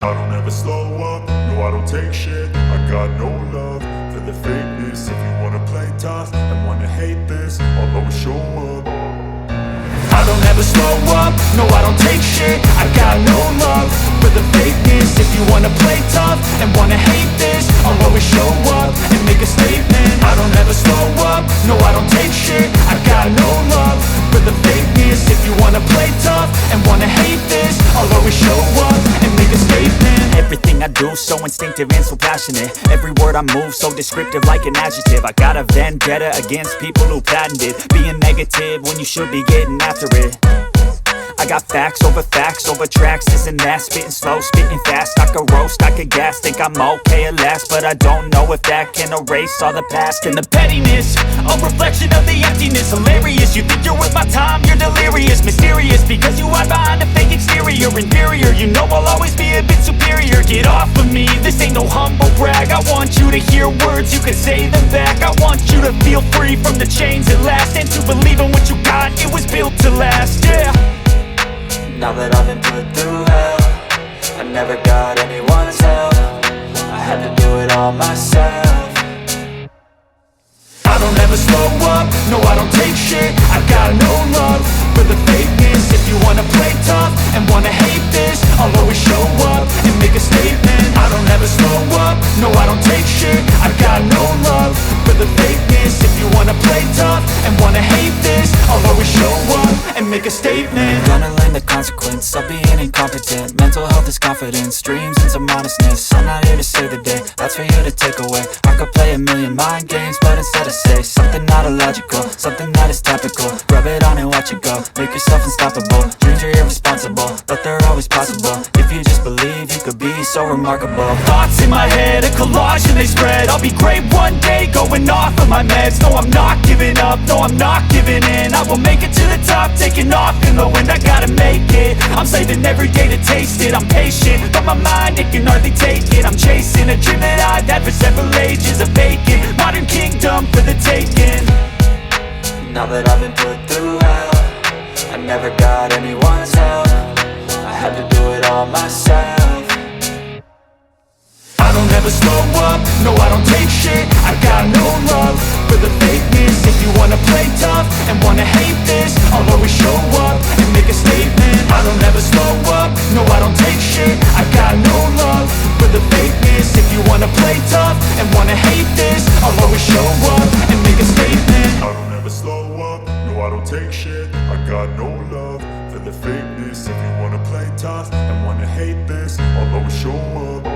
I don't ever slow up, no I don't take shit. I got no love for the fakeness. If you wanna play tough and wanna hate this, I'll always show up. I don't ever slow up, no I don't take shit. I got no love for the fakeness. If you wanna play tough and wanna hate this, I'll always show up and make a statement. I don't ever slow up, no I don't take shit. I got no love for the fakeness. If you wanna play tough and wanna hate this, I'll always show up and make a statement. Everything I do so instinctive and so passionate. Every word I move so descriptive like an adjective. I got a vendetta against people who patented being negative when you should be getting after it. I got facts over tracks, this and that. Spitting slow, spitting fast. I could roast, I could gas. Think I'm okay at last, but I don't know if that can erase all the past. And the pettiness, a reflection of the emptiness. Hilarious, you think you're worth my time, you're delirious. Mysterious, because you hide behind a fake exterior. Inferior, you know I'll always be a bit superior. Get off of me, this ain't no humble brag. I want you to hear words, you can say them back. I want you to feel free from the chains at last, and to believe in what you got, it was built to last, yeah. Now that I've been put through hell, I never got anyone's help. I had to do it all myself. I don't ever slow up, no I don't take shit. I got no love for the fakeness. If you wanna play tough and wanna hate this, I'll always show up and make a statement. I don't ever slow up, no I don't take shit. I got no love for the fakeness. If you wanna play tough and wanna hate this, I'll always show up and make a statement. Gonna learn the consequence of being incompetent. Mental health is confidence, dreams and some modestness. I'm not here to save the day, that's for you to take away. I could play a million mind games, but instead I say something not illogical, something that is topical. Rub it on and watch it go, make yourself unstoppable. Dreams are irresponsible, but they're always possible. If you just believe, you could be so remarkable. Thoughts in my head, a collage and they spread. I'll be great one day, going off of my meds. No, I'm not giving up, no, I'm not giving in. I will make it to the top, taking off in the wind. I gotta make it, I'm saving every day to taste it. I'm patient, but my mind, it can hardly take it. I'm chasing a dream that I've had for several ages. A vacant, modern kingdom for the taking. Now that I've been put through hell, I never got anyone's help. I had to do it all myself. I don't ever slow up, no I don't take shit. I got no love for the fakeness. If you wanna play tough and wanna hate this, I'll always show up and make a statement. I don't ever slow up, no I don't take shit. I got no love for the fakeness. If you wanna play tough and wanna hate this, I'll always show up and make a statement. I don't ever slow up, no I don't take shit. I got no love for the fakeness. If you wanna play tough and wanna hate this, I'll always show up.